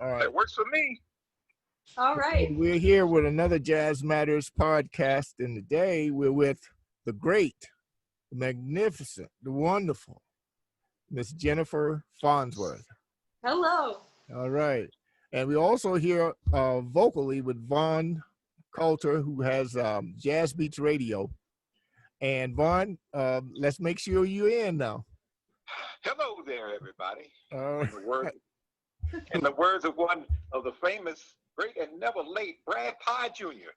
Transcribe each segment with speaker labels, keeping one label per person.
Speaker 1: All right.
Speaker 2: That works for me.
Speaker 3: All right.
Speaker 1: We're here with another Jazz Matters podcast, and today we're with the great, the magnificent, the wonderful Miss Jennifer Farnsworth.
Speaker 3: Hello.
Speaker 1: All right. And we also hear vocally with Vaughn Coulter, who has Jazz Beats Radio. And Vaughn, let's make sure you're in now.
Speaker 2: Hello there, everybody.
Speaker 1: Uh,
Speaker 2: In the words of one of the famous, great and never late, Brad Pye Jr.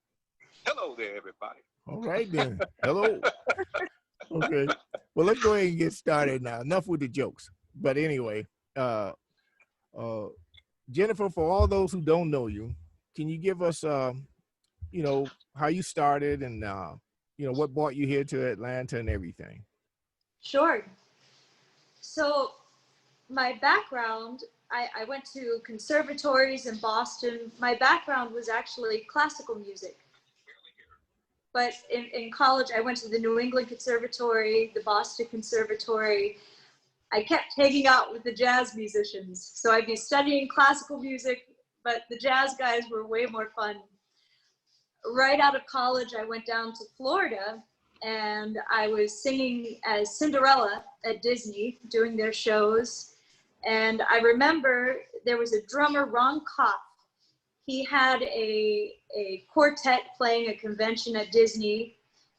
Speaker 2: Hello there, everybody.
Speaker 1: All right then. Hello. Okay. Well, let's go ahead and get started now. Enough with the jokes. But anyway, Jennifer, for all those who don't know you, can you give us, how you started and, what brought you here to Atlanta and everything?
Speaker 3: Sure. So my background, I went to conservatories in Boston. My background was actually classical music. But in college, I went to the New England Conservatory, the Boston Conservatory. I kept hanging out with the jazz musicians. So I'd be studying classical music, but the jazz guys were way more fun. Right out of college, I went down to Florida and I was singing as Cinderella at Disney, doing their shows. And I remember there was a drummer, Ron Kopp. He had a quartet playing a convention at Disney,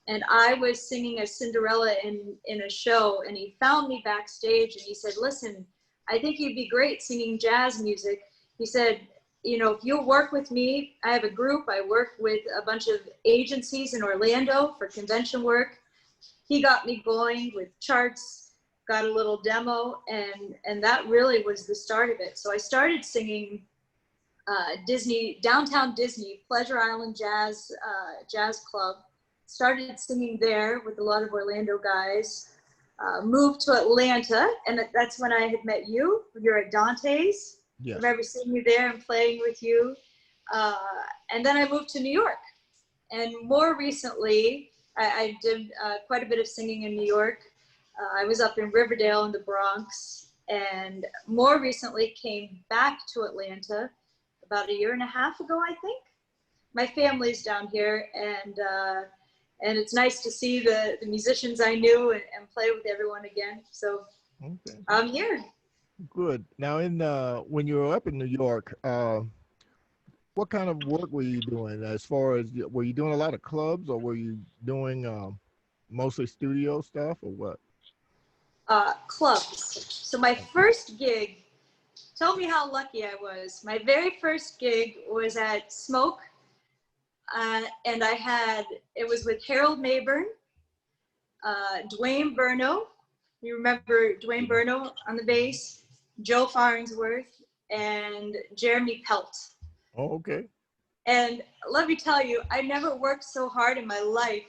Speaker 3: and I was singing as Cinderella in a show, and he found me backstage and he said, listen, I think you'd be great singing jazz music. He said, if you'll work with me, I have a group. I work with a bunch of agencies in Orlando for convention work. He got me going with charts, got a little demo, and that really was the start of it. So I started singing Disney, downtown Disney, Pleasure Island Jazz Club. Started singing there with a lot of Orlando guys. Moved to Atlanta, and that's when I had met you. You're at Dante's.
Speaker 1: Yes.
Speaker 3: I remember seeing you there and playing with you. And then I moved to New York. And more recently, I did quite a bit of singing in New York. I was up in Riverdale in the Bronx, and more recently came back to Atlanta about a year and a half ago, I think. My family's down here, and it's nice to see the musicians I knew and play with everyone again. So okay. I'm here.
Speaker 1: Good. Now, when you were up in New York, what kind of work were you doing? As far as, were you doing a lot of clubs, or were you doing mostly studio stuff, or what?
Speaker 3: Clubs. So my first gig, tell me how lucky I was. My very first gig was at Smoke, and it was with Harold Mayburn, Dwayne Burno. You remember Dwayne Burno on the bass? Joe Farnsworth, and Jeremy Pelt.
Speaker 1: Oh, okay.
Speaker 3: And let me tell you, I never worked so hard in my life.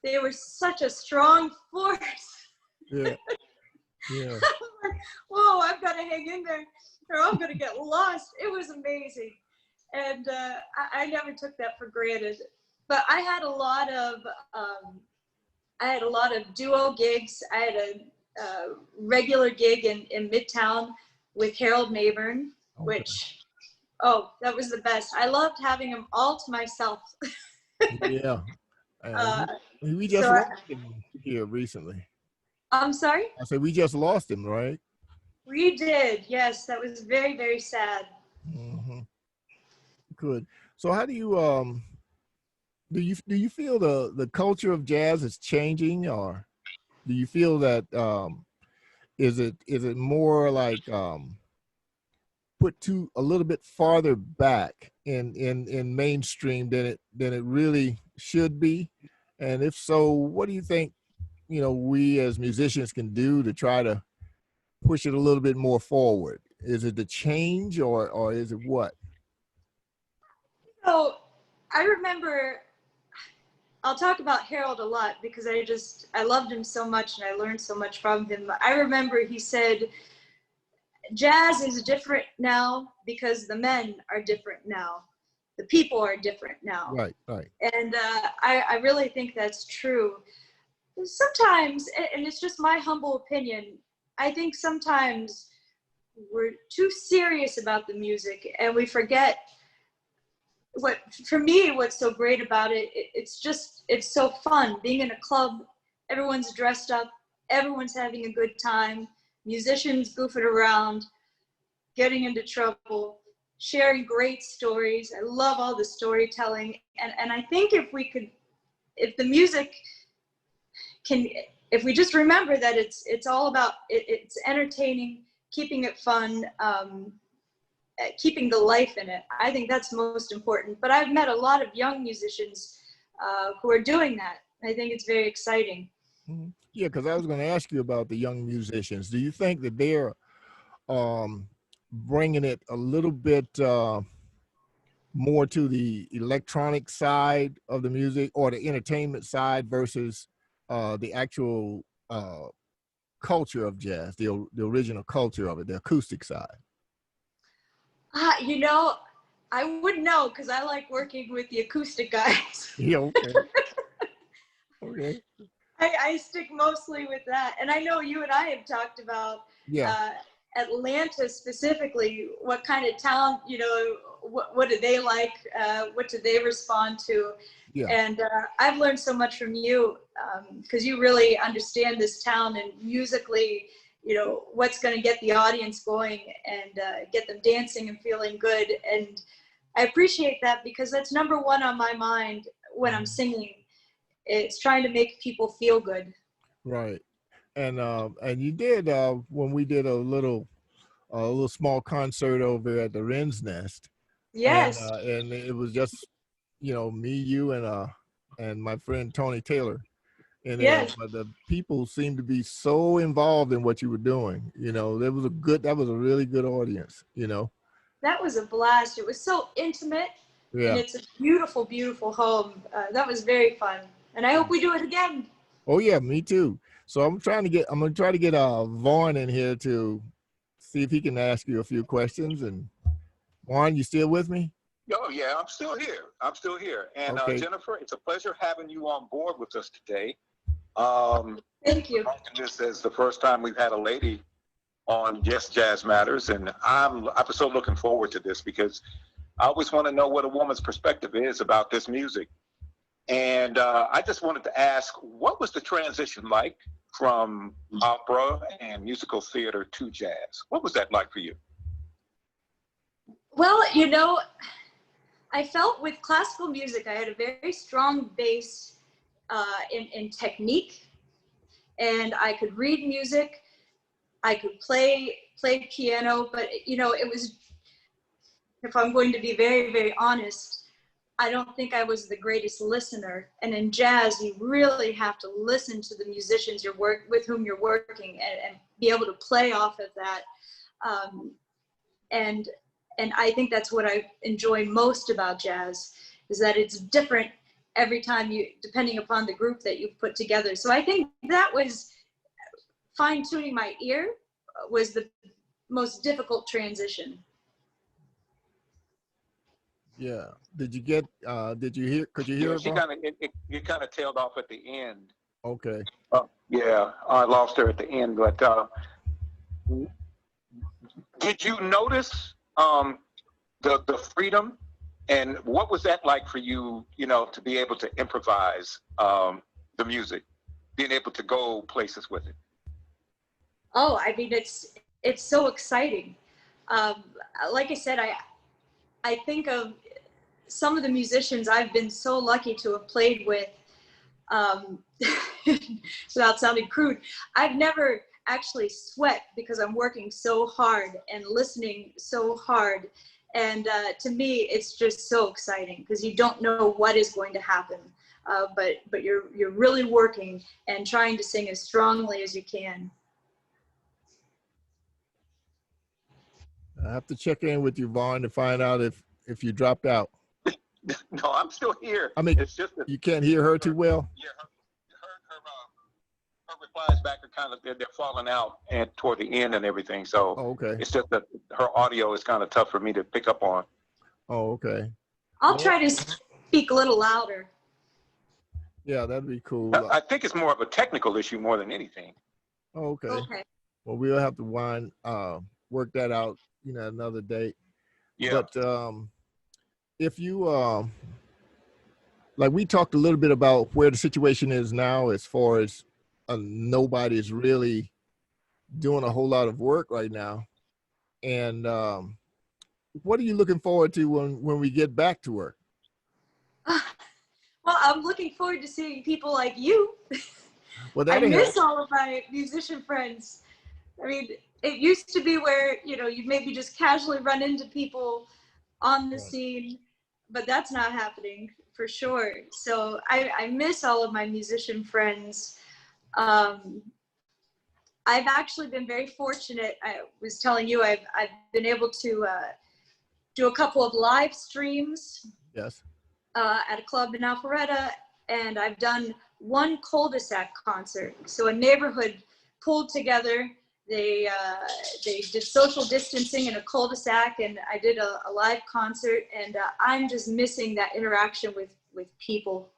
Speaker 3: They were such a strong force.
Speaker 1: Yeah. Yeah.
Speaker 3: I'm like, whoa, I've got to hang in there or I'm going to get lost. It was amazing. And I never took that for granted. But I had a lot of duo gigs. I had a regular gig in Midtown with Harold Mayburn, okay. Which, that was the best. I loved having him all to myself.
Speaker 1: Yeah. We just lost him here recently.
Speaker 3: I'm sorry?
Speaker 1: I said we just lost him, right?
Speaker 3: We did, yes. That was very, very sad.
Speaker 1: Mm-hmm. Good. So how do you do you feel the culture of jazz is changing, or do you feel that is it more like put a little bit farther back in mainstream than it really should be? And if so, what do you think we as musicians can do to try to push it a little bit more forward? Is it the change, or is it what?
Speaker 3: So I remember, I'll talk about Harold a lot because I loved him so much and I learned so much from him. I remember he said, jazz is different now because the men are different now. The people are different now.
Speaker 1: Right, right.
Speaker 3: And I really think that's true. Sometimes, and it's just my humble opinion, I think sometimes we're too serious about the music, and we forget what, for me, what's so great about it. It's so fun being in a club. Everyone's dressed up, everyone's having a good time, musicians goofing around, getting into trouble, sharing great stories. I love all the storytelling. And I think if the music can, if we just remember that it's all about, it's entertaining, keeping it fun, keeping the life in it. I think that's most important. But I've met a lot of young musicians who are doing that. I think it's very exciting.
Speaker 1: Yeah, because I was going to ask you about the young musicians. Do you think that they're bringing it a little bit more to the electronic side of the music or the entertainment side versus the actual culture of jazz, the original culture of it, the acoustic side?
Speaker 3: You know, I wouldn't know because I like working with the acoustic guys.
Speaker 1: Yeah, okay. Okay.
Speaker 3: I stick mostly with that. And I know you and I have talked about Atlanta specifically, what kind of talent, you know, what do they like? What do they respond to?
Speaker 1: Yeah.
Speaker 3: And I've learned so much from you because you really understand this town and musically, you know, what's going to get the audience going and get them dancing and feeling good. And I appreciate that because that's number one on my mind when I'm singing. It's trying to make people feel good.
Speaker 1: Right. And you did when we did a little small concert over at the Wren's Nest.
Speaker 3: Yes.
Speaker 1: And it was just, you know, me, you, and my friend Tony Taylor. And
Speaker 3: yes.
Speaker 1: But the people seemed to be so involved in what you were that was a really good audience, you know.
Speaker 3: That was a blast. It was so intimate.
Speaker 1: Yeah.
Speaker 3: And it's a beautiful, beautiful home. That was very fun. And I hope we do it again.
Speaker 1: Oh yeah, me too. So I'm going to try to get Vaughn in here to see if he can ask you a few questions. And Vaughn, you still with me?
Speaker 2: Oh yeah, I'm still here. And
Speaker 1: okay.
Speaker 2: Jennifer, it's a pleasure having you on board with us today.
Speaker 3: Thank you.
Speaker 2: This is the first time we've had a lady on Just Jazz Matters, and I'm so looking forward to this because I always want to know what a woman's perspective is about this music. And I just wanted to ask, what was the transition like from opera and musical theater to jazz? What was that like for you?
Speaker 3: Well, you know, I felt with classical music, I had a very strong base in technique, and I could read music, I could play piano, but you know, it was, if I'm going to be very, very honest, I don't think I was the greatest listener. And in jazz, you really have to listen to the musicians with whom you're working and be able to play off of that. And I think that's what I enjoy most about jazz, is that it's different every time depending upon the group that you've put together. So I think that was fine-tuning my ear was the most difficult transition.
Speaker 1: Yeah. Did you hear? Could you hear it?
Speaker 2: You kind of tailed off at the end.
Speaker 1: Okay.
Speaker 2: Yeah, I lost her at the end. But did you notice the freedom, and what was that like for you? You know, to be able to improvise the music, being able to go places with it.
Speaker 3: Oh, I mean, it's so exciting. Like I said, I think of some of the musicians I've been so lucky to have played with, without sounding crude. I've never actually sweat because I'm working so hard and listening so hard. And to me, it's just so exciting because you don't know what is going to happen. But you're really working and trying to sing as strongly as you can.
Speaker 1: I have to check in with you, Vaughn, to find out if you dropped out.
Speaker 2: No, I'm still here.
Speaker 1: I mean,
Speaker 2: it's just that
Speaker 1: you can't hear her too well?
Speaker 2: Yeah, her replies back are kind of, they're falling out and toward the end and everything. So
Speaker 1: okay.
Speaker 2: It's just that her audio is kind of tough for me to pick up on.
Speaker 1: Oh, okay.
Speaker 3: I'll try to speak a little louder.
Speaker 1: Yeah, that'd be cool.
Speaker 2: I think it's more of a technical issue more than anything.
Speaker 1: Oh, okay.
Speaker 3: Okay.
Speaker 1: Well, we'll have to work that out, you know, another date.
Speaker 2: Yeah.
Speaker 1: But if you like, we talked a little bit about where the situation is now as far as nobody's really doing a whole lot of work right now. And what are you looking forward to when we get back to work?
Speaker 3: Well, I'm looking forward to seeing people like you.
Speaker 1: Well,
Speaker 3: I
Speaker 1: that'll
Speaker 3: miss
Speaker 1: help.
Speaker 3: all of my musician friends. I mean, it used to be where, you know, you maybe just casually run into people on the
Speaker 1: Right.
Speaker 3: scene, but that's not happening for sure. So I miss all of my musician friends. I've actually been very fortunate. I was telling you, I've been able to do a couple of live streams
Speaker 1: Yes.
Speaker 3: at a club in Alpharetta, and I've done one cul-de-sac concert. So a neighborhood pulled together. They did social distancing in a cul-de-sac, and I did a live concert. And I'm just missing that interaction with people.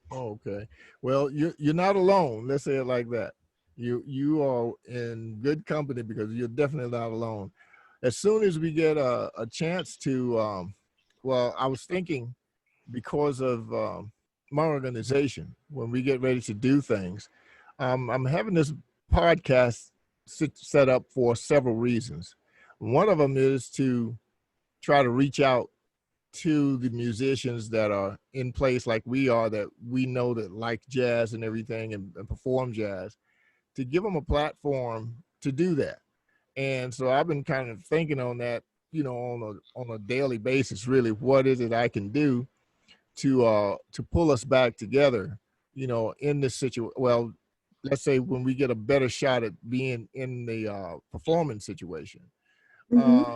Speaker 1: Oh, okay. Well, you're not alone. Let's say it like that. You are in good company because you're definitely not alone. As soon as we get a chance to, well, I was thinking because of my organization, when we get ready to do things, I'm having this podcast set up for several reasons. One of them is to try to reach out to the musicians that are in place like we are, that we know that like jazz and everything and perform jazz, to give them a platform to do that. And so I've been kind of thinking on that, you know, on a daily basis, really, what is it I can do to pull us back together, you know, in this situation. Well, let's say when we get a better shot at being in the performance situation.
Speaker 3: Mm-hmm.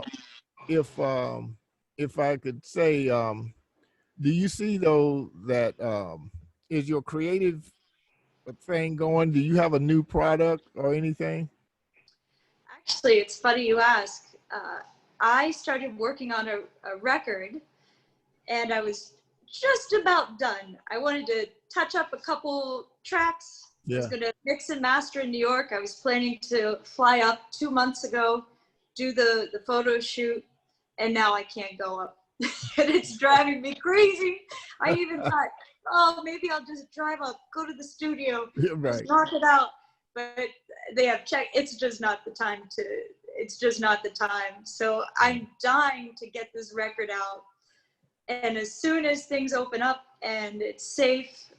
Speaker 1: If I could say, do you see though that is your creative thing going? Do you have a new product or anything?
Speaker 3: Actually, it's funny you ask. I started working on a record, and I was just about done. I wanted to touch up a couple tracks. I was
Speaker 1: Yeah.
Speaker 3: going to mix and master in New York. I was planning to fly up 2 months ago, do the photo shoot, and now I can't go up. And it's driving me crazy. I even thought, oh, maybe I'll just drive up, go to the studio,
Speaker 1: Yeah,
Speaker 3: just
Speaker 1: right.
Speaker 3: knock it out. But they have checked. It's just not the time. So I'm dying to get this record out. And as soon as things open up and it's safe,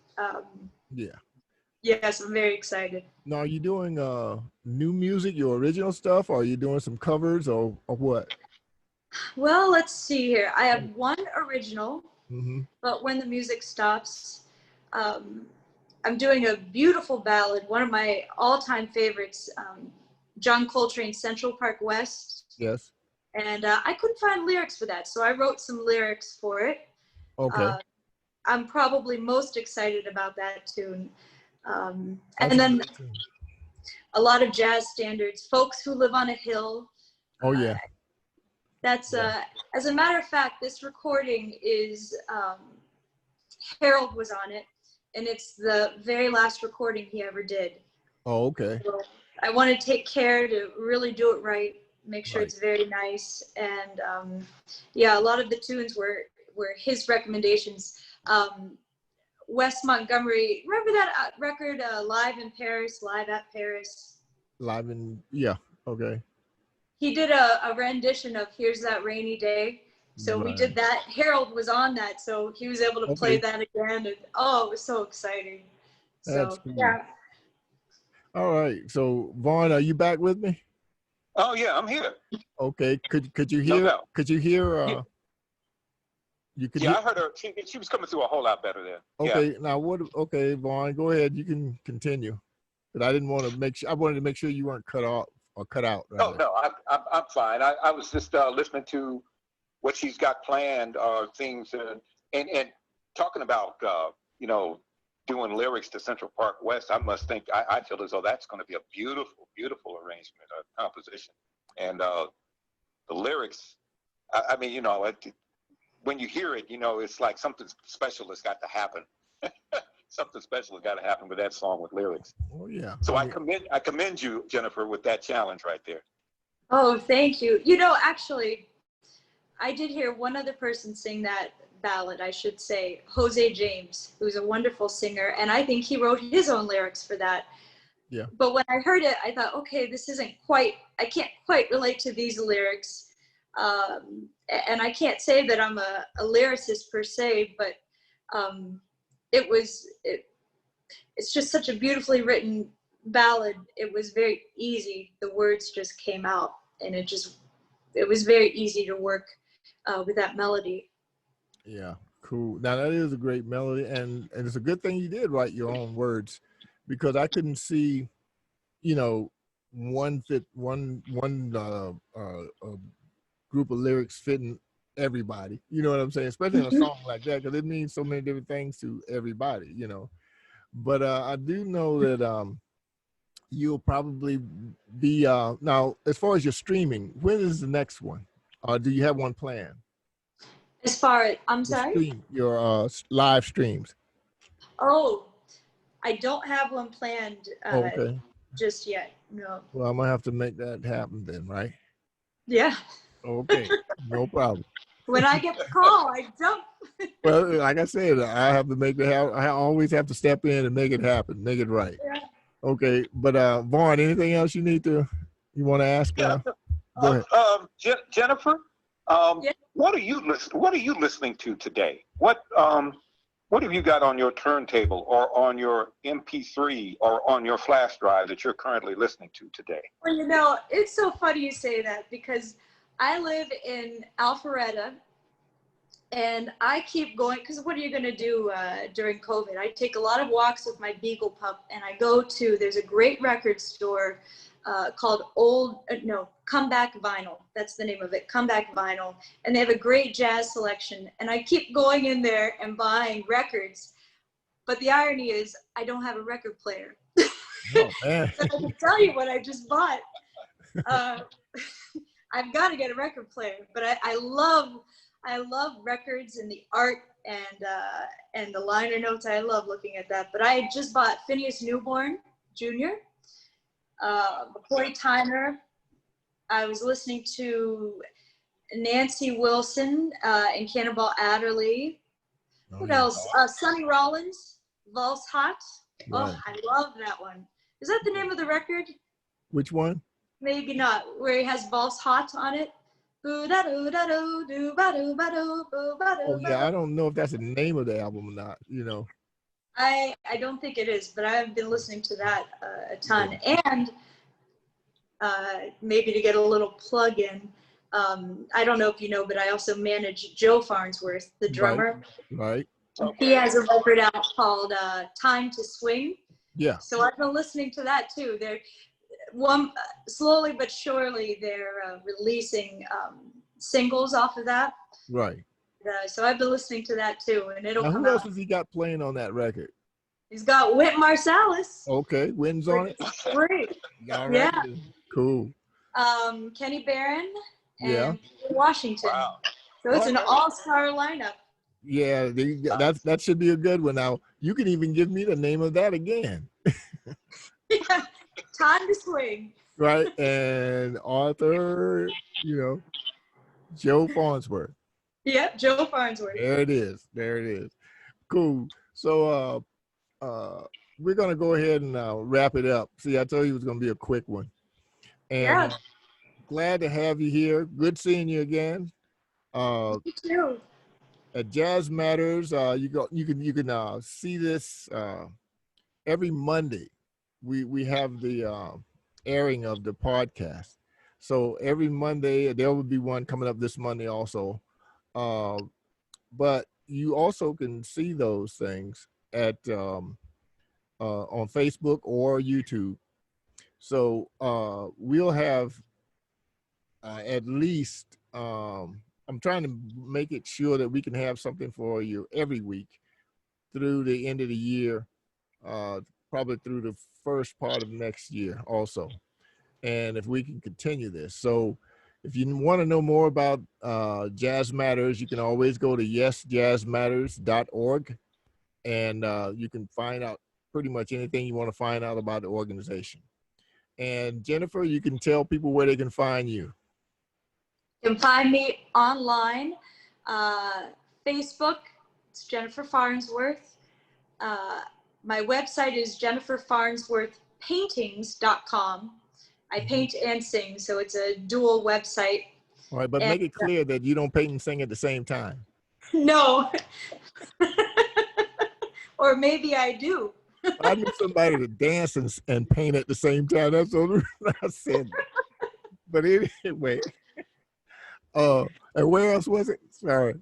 Speaker 1: Yeah.
Speaker 3: yes, I'm very excited.
Speaker 1: Now, are you doing new music, your original stuff, or are you doing some covers or what?
Speaker 3: Well, let's see here. I have one original,
Speaker 1: Mm-hmm.
Speaker 3: but when the music stops, I'm doing a beautiful ballad, one of my all-time favorites, John Coltrane's Central Park West.
Speaker 1: Yes.
Speaker 3: And I couldn't find lyrics for that, so I wrote some lyrics for it.
Speaker 1: Okay.
Speaker 3: I'm probably most excited about that tune. And
Speaker 1: That's
Speaker 3: then
Speaker 1: great too.
Speaker 3: a lot of jazz standards, Folks Who Live on a Hill.
Speaker 1: Oh yeah.
Speaker 3: That's,
Speaker 1: Yeah.
Speaker 3: as a matter of fact, this recording is, Harold was on it, and it's the very last recording he ever did.
Speaker 1: Oh, okay.
Speaker 3: So I want to take care to really do it right, make sure
Speaker 1: Right.
Speaker 3: it's very nice. And yeah, a lot of the tunes were his recommendations. Wes Montgomery, remember that record, Live in Paris, Live at Paris?
Speaker 1: Live in, yeah. Okay.
Speaker 3: He did a rendition of Here's That Rainy Day. So we did that. Harold was on that, so he was able to play that again. And oh, it was so exciting.
Speaker 1: That's
Speaker 3: So
Speaker 1: cool.
Speaker 3: yeah.
Speaker 1: All right. So Vaughn, are you back with me?
Speaker 2: Oh yeah, I'm here.
Speaker 1: Okay. Could you
Speaker 2: No
Speaker 1: hear?
Speaker 2: doubt.
Speaker 1: Could you hear?
Speaker 2: Yeah.
Speaker 1: You could.
Speaker 2: Yeah,
Speaker 1: hear?
Speaker 2: I heard her. She was coming through a whole lot better there.
Speaker 1: Okay.
Speaker 2: Yeah.
Speaker 1: Now what? Okay, Vaughn, go ahead. You can continue. But I didn't want to make sure. I wanted to make sure you weren't cut off or cut out.
Speaker 2: No,
Speaker 1: Rather.
Speaker 2: no, I'm fine. I was just listening to what she's got planned, things, and talking about you know, doing lyrics to Central Park West. I must think I feel as though that's going to be a beautiful, beautiful arrangement, composition, and the lyrics. I mean, you know, when you hear it, you know, it's like something special has got to happen. Something special has got to happen with that song with lyrics.
Speaker 1: Oh yeah.
Speaker 2: So I commend you, Jennifer, with that challenge right there.
Speaker 3: Oh, thank you. You know, actually, I did hear one other person sing that ballad, I should say, Jose James, who's a wonderful singer, and I think he wrote his own lyrics for that.
Speaker 1: Yeah.
Speaker 3: But when I heard it, I thought, okay, this isn't quite, I can't quite relate to these lyrics. And I can't say that I'm a lyricist per se, but it's just such a beautifully written ballad. It was very easy. The words just came out, and it was very easy to work with that melody.
Speaker 1: Yeah, cool. Now that is a great melody, and it's a good thing you did write your own words, because I couldn't see, you know, one group of lyrics fitting everybody. You know what I'm saying? Especially in a song like that, because it means so many different things to everybody. You know, but I do know that you'll probably be now as far as your streaming. When is the next one? Do you have one planned?
Speaker 3: As far as, I'm sorry?
Speaker 1: Your live streams.
Speaker 3: Oh, I don't have one planned
Speaker 1: Okay.
Speaker 3: just yet. No.
Speaker 1: Well, I'm gonna have to make that happen then, right?
Speaker 3: Yeah.
Speaker 1: Okay, no problem.
Speaker 3: When I get the call, I jump.
Speaker 1: Well, like I said, I have to make it happen. I always have to step in and make it happen, make it right.
Speaker 3: Yeah.
Speaker 1: Okay, but Vaughn, anything else you want to ask?
Speaker 2: Yeah.
Speaker 1: Go ahead.
Speaker 2: Jennifer,
Speaker 3: Yeah.
Speaker 2: what are you listening to today? What have you got on your turntable or on your MP3 or on your flash drive that you're currently listening to today?
Speaker 3: Well, you know, it's so funny you say that, because I live in Alpharetta, and I keep going, because what are you going to do during COVID? I take a lot of walks with my Beagle pup, and I go to, there's a great record store called Comeback Vinyl. That's the name of it, Comeback Vinyl. And they have a great jazz selection. And I keep going in there and buying records. But the irony is, I don't have a record player.
Speaker 1: Oh, man.
Speaker 3: So I can tell you what I just bought. I've got to get a record player. But I love records and the art and the liner notes. I love looking at that. But I just bought Phineas Newborn Jr., McCoy Tyner. I was listening to Nancy Wilson and Cannonball Adderley. What else? Sonny Rollins, Valse Hot.
Speaker 1: Right.
Speaker 3: Oh, I love that one. Is that the name of the record?
Speaker 1: Which one?
Speaker 3: Maybe not. Where he has Valse Hot on it.
Speaker 1: Oh yeah, I don't know if that's the name of the album or not. You know.
Speaker 3: I don't think it is, but I've been listening to that a ton. And maybe to get a little plug in, I don't know if you know, but I also manage Joe Farnsworth, the drummer.
Speaker 1: Right.
Speaker 3: He has a record out called Time to Swing.
Speaker 1: Yeah.
Speaker 3: So I've been listening to that too. They're slowly but surely they're releasing singles off of that.
Speaker 1: Right.
Speaker 3: So I've been listening to that too, and it'll
Speaker 1: now,
Speaker 3: come
Speaker 1: who else
Speaker 3: out.
Speaker 1: has he got playing on that record?
Speaker 3: He's got Whit Marsalis.
Speaker 1: Okay, Wynton's on it.
Speaker 3: Great.
Speaker 1: All right.
Speaker 3: Yeah.
Speaker 1: Cool.
Speaker 3: Kenny Barron and
Speaker 1: Yeah.
Speaker 3: Washington.
Speaker 2: Wow.
Speaker 3: So it's an all-star lineup.
Speaker 1: Yeah, that should be a good one. Now you can even give me the name of that again.
Speaker 3: Yeah. Time to Swing.
Speaker 1: Right, and Arthur, Joe Farnsworth.
Speaker 3: Yep, Joe Farnsworth.
Speaker 1: There it is. Cool. So we're gonna go ahead and wrap it up. See, I told you it was gonna be a quick one. And
Speaker 3: Yeah.
Speaker 1: glad to have you here. Good seeing you again.
Speaker 3: You too.
Speaker 1: At Jazz Matters, you can see this every Monday. We have the airing of the podcast. So every Monday there will be one coming up this Monday also. But you also can see those things at on Facebook or YouTube. So we'll have at least I'm trying to make it sure that we can have something for you every week through the end of the year, probably through the first part of next year also. And if we can continue this. So if you want to know more about Jazz Matters, you can always go to yesjazzmatters.org, and you can find out pretty much anything you want to find out about the organization. And Jennifer, you can tell people where they can find you.
Speaker 3: You can find me online, Facebook, it's Jennifer Farnsworth. My website is jenniferfarnsworthpaintings.com. I paint and sing, so it's a dual website.
Speaker 1: All right, but make it clear that you don't paint and sing at the same time.
Speaker 3: No. Or maybe I do.
Speaker 1: I need somebody to dance and paint at the same time. That's the only reason I said that. But anyway, and where else was it? Sorry.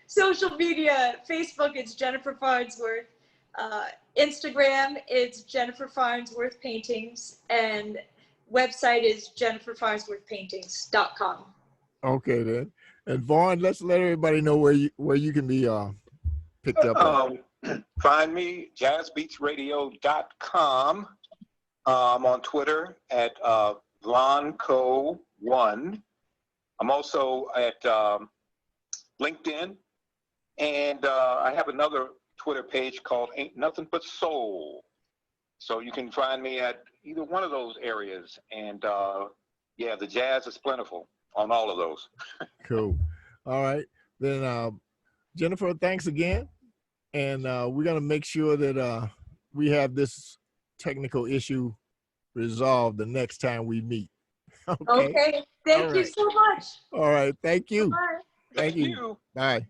Speaker 3: Social media, Facebook, it's Jennifer Farnsworth. Instagram, it's Jennifer Farnsworth Paintings, and website is jenniferfarnsworthpaintings.com.
Speaker 1: Okay then. And Vaughn, let's let everybody know where you can be picked up.
Speaker 2: Find me jazzbeatsradio.com. I'm on Twitter at VonCo1. I'm also at LinkedIn, and I have another Twitter page called Ain't Nothing But Soul. So you can find me at either one of those areas. And yeah, the jazz is plentiful on all of those.
Speaker 1: Cool. All right. Then Jennifer, thanks again. And we're going to make sure that we have this technical issue resolved the next time we meet. Okay.
Speaker 3: Okay. Thank you so much.
Speaker 1: All right. Thank you.
Speaker 3: Bye.
Speaker 1: Thank you. Bye.